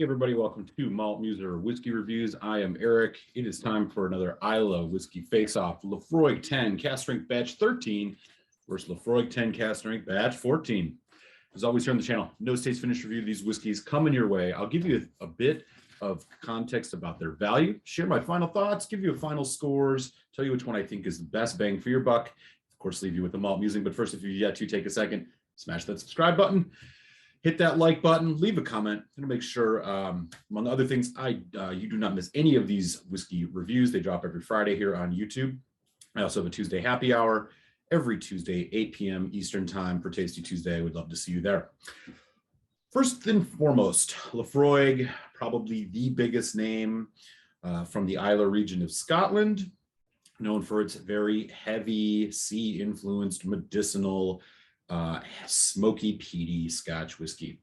everybody. Welcome to Malt Muser Whiskey Reviews. I am Eric. It is time for another Isla Whiskey Face-Off. Laphroaig 10 Cask Strength Batch 13 versus Laphroaig 10 Cask Strength Batch 14. As always here on the channel, no taste finish review of these whiskeys coming your way. I'll give you a bit of context about their value, share my final thoughts, give you a final scores, tell you which one I think is the best bang for your buck. Of course, leave you with the malt musing. But first, if you've yet to take a second, smash that subscribe button. Hit that like button, leave a comment, and make sure, among other things, you do not miss any of these whiskey reviews. They drop every Friday here on YouTube. I also have a Tuesday happy hour every Tuesday, 8 p.m. Eastern time for Tasty Tuesday. I would love to see you there. First and foremost, Laphroaig, probably the biggest name from the Isla region of Scotland, known for its very heavy, sea-influenced, medicinal, smoky, peaty Scotch whiskey.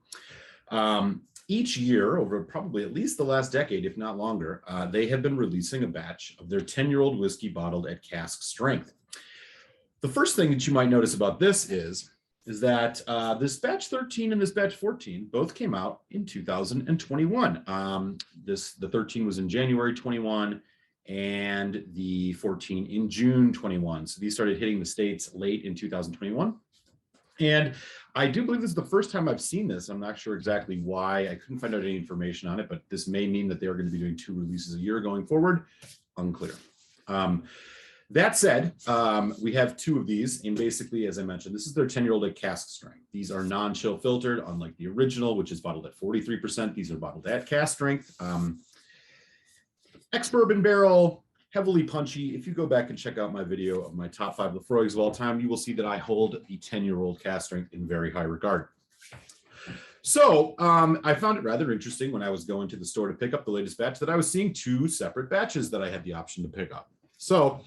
Each year, over probably at least the last decade, if not longer, they have been releasing a batch of their 10-year-old whiskey bottled at cask strength. The first thing that you might notice about this is that this batch 13 and this batch 14 both came out in 2021. The 13 was in January 21 and the 14 in June 21. So these started hitting the States late in 2021. And I do believe this is the first time I've seen this. I'm not sure exactly why. I couldn't find out any information on it, but this may mean that they are going to be doing 2 releases a year going forward. Unclear. That said, we have 2 of these, and basically, as I mentioned, this is their 10-year-old at cask strength. These are non-chill filtered, unlike the original, which is bottled at 43%. These are bottled at cask strength. Ex-bourbon barrel, heavily punchy. If you go back and check out my video of my top 5 Laphroaigs of all time, you will see that I hold the 10-year-old cask strength in very high regard. So I found it rather interesting when I was going to the store to pick up the latest batch that I was seeing 2 separate batches that I had the option to pick up. So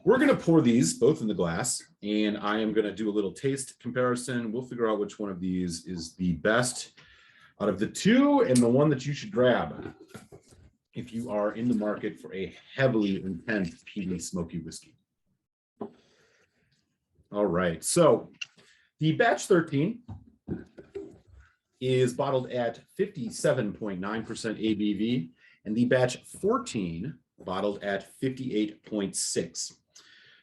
we're going to pour these both in the glass, and I am going to do a little taste comparison. We'll figure out which one of these is the best out of the 2 and the one that you should grab if you are in the market for a heavily intense, peaty, smoky whiskey. All right, so the batch 13 is bottled at 57.9% ABV, and the batch 14 bottled at 58.6.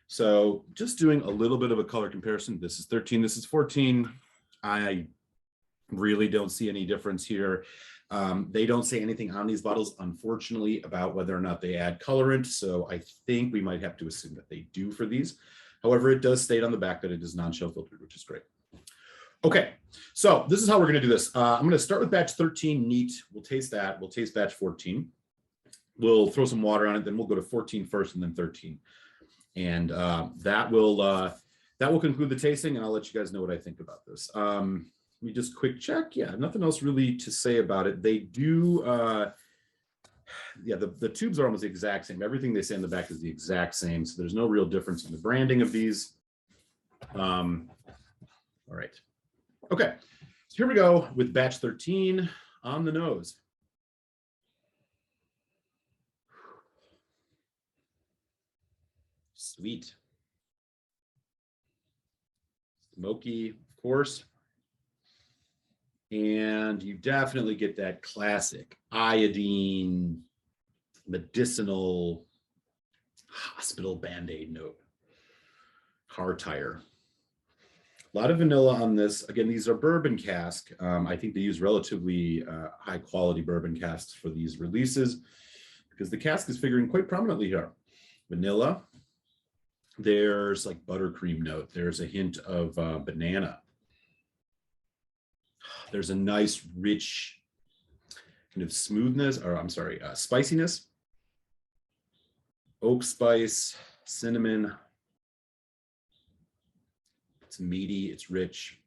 So just doing a little bit of a color comparison. This is 13, this is 14. I really don't see any difference here. They don't say anything on these bottles, unfortunately, about whether or not they add colorant. So I think we might have to assume that they do for these. However, it does state on the back that it is non-chill filtered, which is great. Okay, so this is how we're going to do this. I'm going to start with batch 13 neat. We'll taste that. We'll taste batch 14. We'll throw some water on it. Then we'll go to 14 first and then 13. And that will conclude the tasting, and I'll let you guys know what I think about this. Let me just quick check. Yeah, nothing else really to say about it. They do, yeah, the tubes are almost the exact same. Everything they say in the back is the exact same. So there's no real difference in the branding of these. All right. Okay, so here we go with batch 13 on the nose. Sweet. Smoky, of course. And you definitely get that classic iodine, medicinal, hospital Band-Aid note. Car tire. A lot of vanilla on this. Again, these are bourbon cask. I think they use relatively high quality bourbon casks for these releases because the cask is figuring quite prominently here. Vanilla. There's like buttercream note. There's a hint of banana. There's a nice, rich kind of smoothness, or I'm sorry, spiciness. Oak spice, cinnamon. It's meaty, it's rich.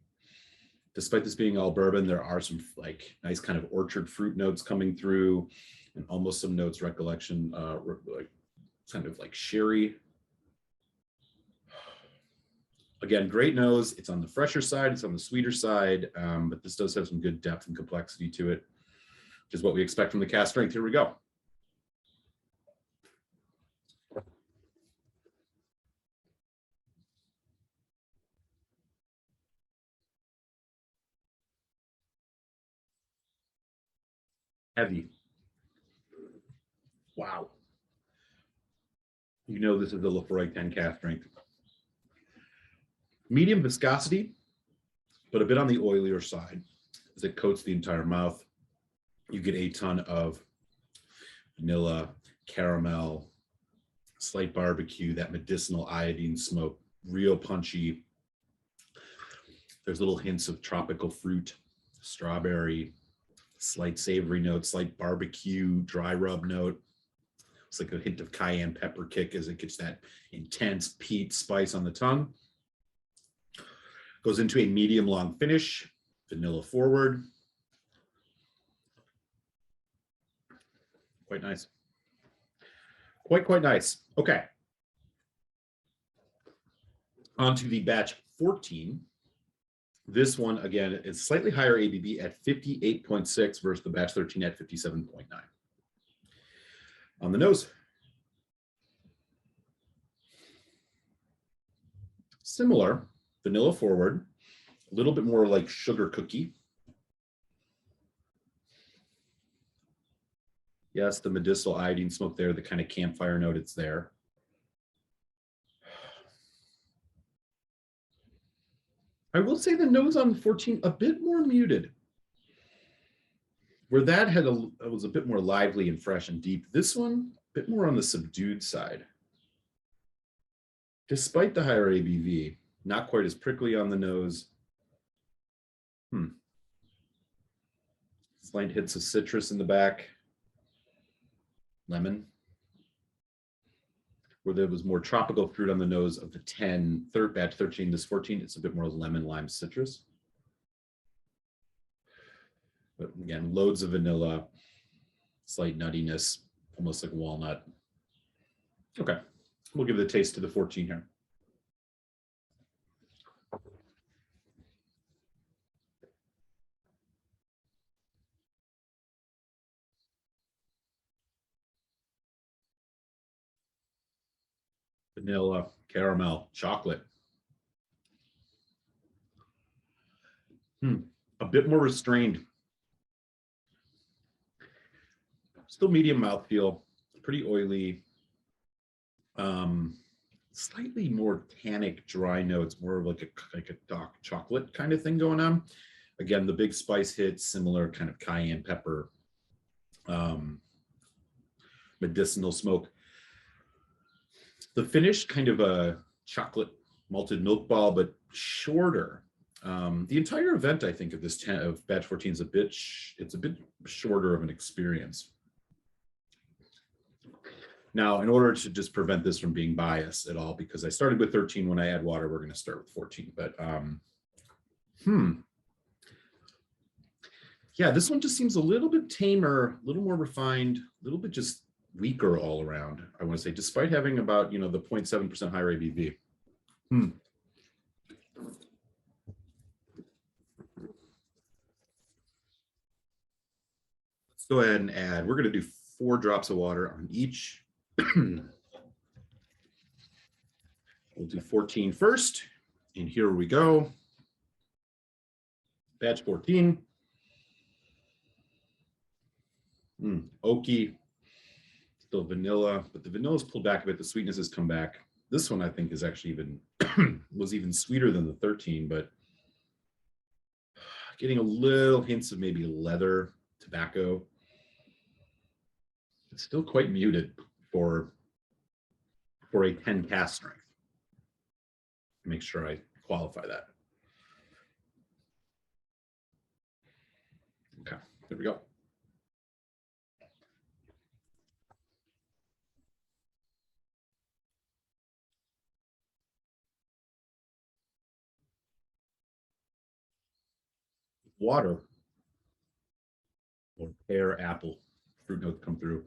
Despite this being all bourbon, there are some like nice kind of orchard fruit notes coming through, and almost some notes recollection, like kind of like sherry. Again, great nose. It's on the fresher side. It's on the sweeter side, but this does have some good depth and complexity to it, which is what we expect from the cask strength. Here we go. Heavy. Wow. You know this is a Laphroaig 10 cask strength. Medium viscosity, but a bit on the oilier side as it coats the entire mouth. You get a ton of vanilla, caramel, slight barbecue, that medicinal iodine smoke, real punchy. There's little hints of tropical fruit, strawberry, slight savory note, slight barbecue, dry rub note. It's like a hint of cayenne pepper kick as it gets that intense peat spice on the tongue. Goes into a medium long finish, vanilla forward. Quite nice. Quite nice. Okay. On to the batch 14. This one, again, is slightly higher ABV at 58.6 versus the batch 13 at 57.9. On the nose. Similar, vanilla forward, a little bit more like sugar cookie. Yes, the medicinal iodine smoke there, the kind of campfire note, it's there. I will say the nose on 14, a bit more muted. Where that had was a bit more lively and fresh and deep. This one, a bit more on the subdued side. Despite the higher ABV, not quite as prickly on the nose. Slight hits of citrus in the back. Lemon. Where there was more tropical fruit on the nose of the 10, third batch 13, this 14, it's a bit more lemon, lime, citrus. But again, loads of vanilla, slight nuttiness, almost like walnut. Okay, we'll give the taste to the 14 here. Vanilla, caramel, chocolate. A bit more restrained. Still medium mouthfeel, pretty oily. Slightly more tannic, dry notes, more of like a dark chocolate kind of thing going on. Again, the big spice hits, similar kind of cayenne pepper, medicinal smoke. The finish, kind of a chocolate malted milk ball, but shorter. The entire event, I think, of this of batch 14 is it's a bit shorter of an experience. Now, in order to just prevent this from being biased at all, because I started with 13, when I add water, we're going to start with 14. But yeah, this one just seems a little bit tamer, a little more refined, a little bit just weaker all around, I want to say, despite having about, the 0.7% higher ABV. Let's go ahead and add, we're going to do 4 drops of water on each. We'll do 14 first, and here we go. Batch 14. Oaky, still vanilla, but the vanilla's pulled back a bit. The sweetness has come back. This one, I think, is actually was even sweeter than the 13, but getting a little hints of maybe leather, tobacco. It's still quite muted for a 10 cask strength. Make sure I qualify that. Okay, there we go. Water or pear, apple, fruit notes come through.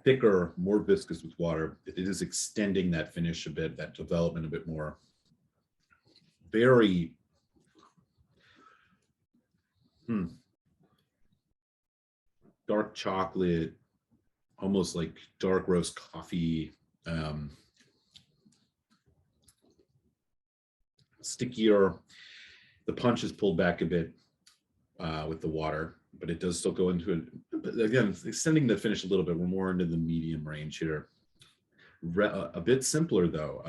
Thicker, more viscous with water. It is extending that finish a bit, that development a bit more. Very dark chocolate, almost like dark roast coffee, stickier. The punch is pulled back a bit with the water. but it does still go into it. Again, extending the finish a little bit. We're more into the medium range here. A bit simpler though.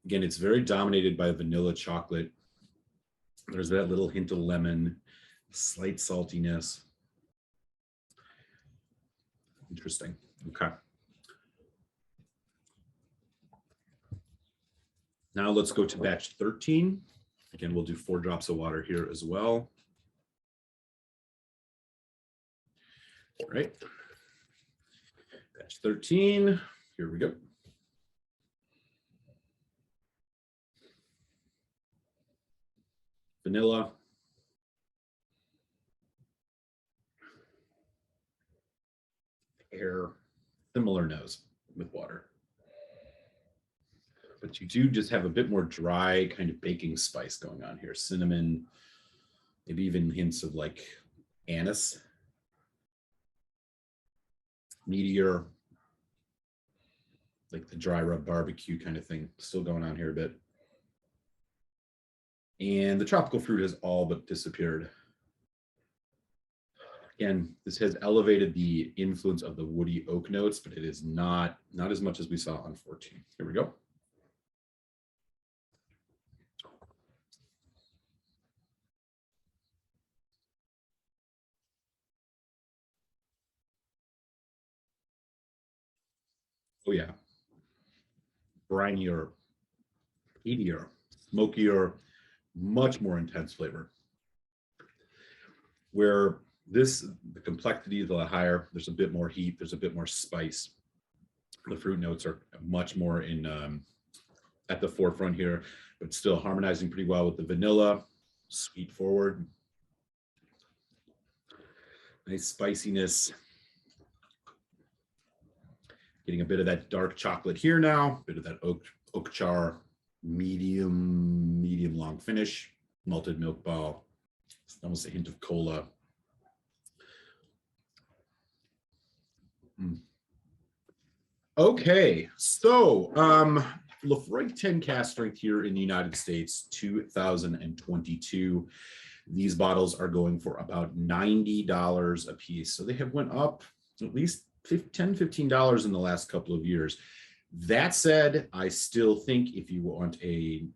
Again, it's very dominated by vanilla chocolate. There's that little hint of lemon, slight saltiness. Interesting. Okay. Now let's go to batch 13. Again, we'll do 4 drops of water here as well. All right. Batch 13. Here we go. Vanilla. Air, similar nose with water. But you do just have a bit more dry kind of baking spice going on here. Cinnamon, maybe even hints of like anise. Meatier, like the dry rub barbecue kind of thing, still going on here a bit. And the tropical fruit has all but disappeared. Again, this has elevated the influence of the woody oak notes, but it is not as much as we saw on 14. Here we go. Oh yeah. Brinier, peatier, smokier, much more intense flavor. Where the complexity is a lot higher. There's a bit more heat. There's a bit more spice. The fruit notes are much more in at the forefront here, but still harmonizing pretty well with the vanilla. Sweet forward. Nice spiciness. Getting a bit of that dark chocolate here now. A bit of that oak char. Medium long finish. Malted milk ball. It's almost a hint of cola. Okay, so Laphroaig 10 cask strength here in the United States, 2022. These bottles are going for about $90 a piece. So they have went up at least $10, $15 in the last couple of years. That said, I still think if you want an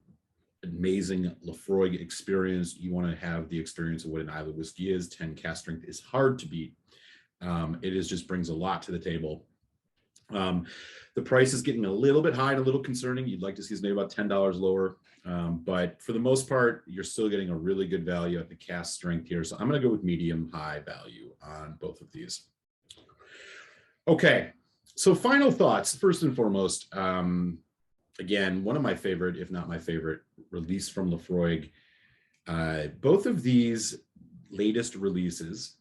amazing Laphroaig experience, you want to have the experience of what an Islay whiskey is. 10 cask strength is hard to beat. It just brings a lot to the table. The price is getting a little bit high and a little concerning. You'd like to see us maybe about $10 lower. But for the most part, you're still getting a really good value at the cask strength here. So I'm going to go with medium high value on both of these. Okay, so final thoughts. First and foremost, again, one of my favorite, if not my favorite, release from Laphroaig. Both of these latest releases,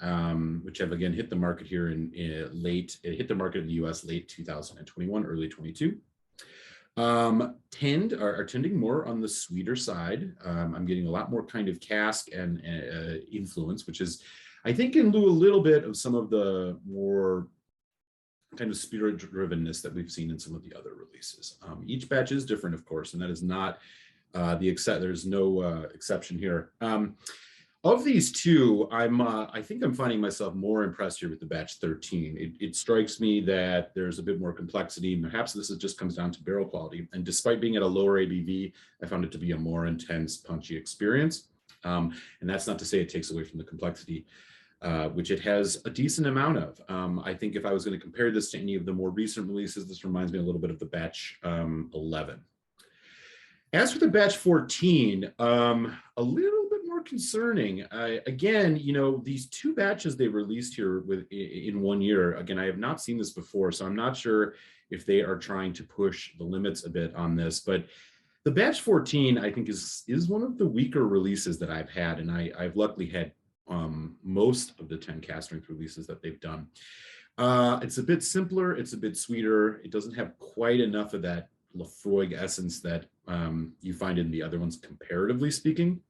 which have again hit the market here it hit the market in the US late 2021, early 22, are tending more on the sweeter side. I'm getting a lot more kind of cask and influence, which is, I think, in lieu a little bit of some of the more kind of spirit drivenness that we've seen in some of the other releases. Each batch is different, of course, and that is not there's no exception here. Of these two, I think I'm finding myself more impressed here with the batch 13. It strikes me that there's a bit more complexity, and perhaps this just comes down to barrel quality. And despite being at a lower ABV, I found it to be a more intense, punchy experience. And that's not to say it takes away from the complexity, which it has a decent amount of. I think if I was going to compare this to any of the more recent releases, this reminds me a little bit of the batch 11. As for the batch 14, a little bit more concerning. Again, these two batches they released here in 1 year. Again, I have not seen this before, so I'm not sure if they are trying to push the limits a bit on this. But the batch 14, I think, is one of the weaker releases that I've had, and I've luckily had most of the 10 cask strength releases that they've done. It's a bit simpler. It's a bit sweeter. It doesn't have quite enough of that Laphroaig essence that you find in the other ones, comparatively speaking.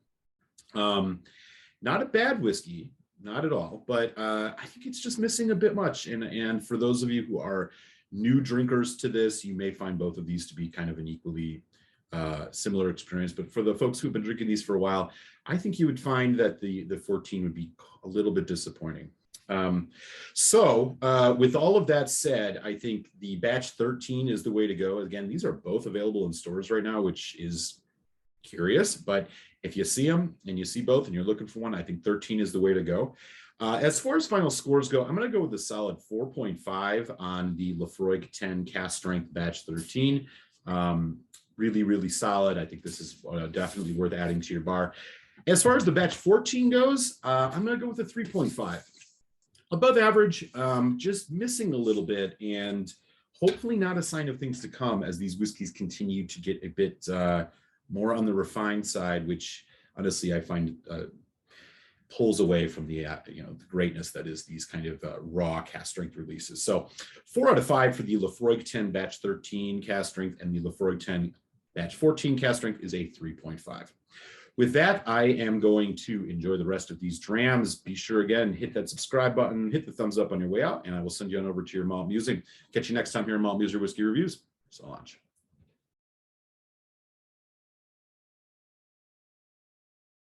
Not a bad whiskey, not at all, but I think it's just missing a bit much. And for those of you who are new drinkers to this, you may find both of these to be kind of an equally similar experience. But for the folks who've been drinking these for a while, I think you would find that the 14 would be a little bit disappointing. With all of that said, I think the batch 13 is the way to go. Again, these are both available in stores right now, which is curious, but if you see them and you see both and you're looking for one, I think 13 is the way to go. As far as final scores go, I'm going to go with a solid 4.5 on the Laphroaig 10 Cask Strength Batch 13. Really, really solid. I think this is definitely worth adding to your bar. As far as the batch 14 goes, I'm going to go with a 3.5. Above average, just missing a little bit, and hopefully not a sign of things to come as these whiskeys continue to get a bit more on the refined side, which honestly I find pulls away from the the greatness that is these kind of raw cask strength releases. So 4 out of 5 for the Laphroaig 10 batch 13 cask strength, and the Laphroaig 10 batch 14 cask strength is a 3.5. With that, I am going to enjoy the rest of these drams. Be sure, again, hit that subscribe button, hit the thumbs up on your way out, and I will send you on over to your Malt Musing. Catch you next time here in Malt Muser Whiskey Reviews. So much.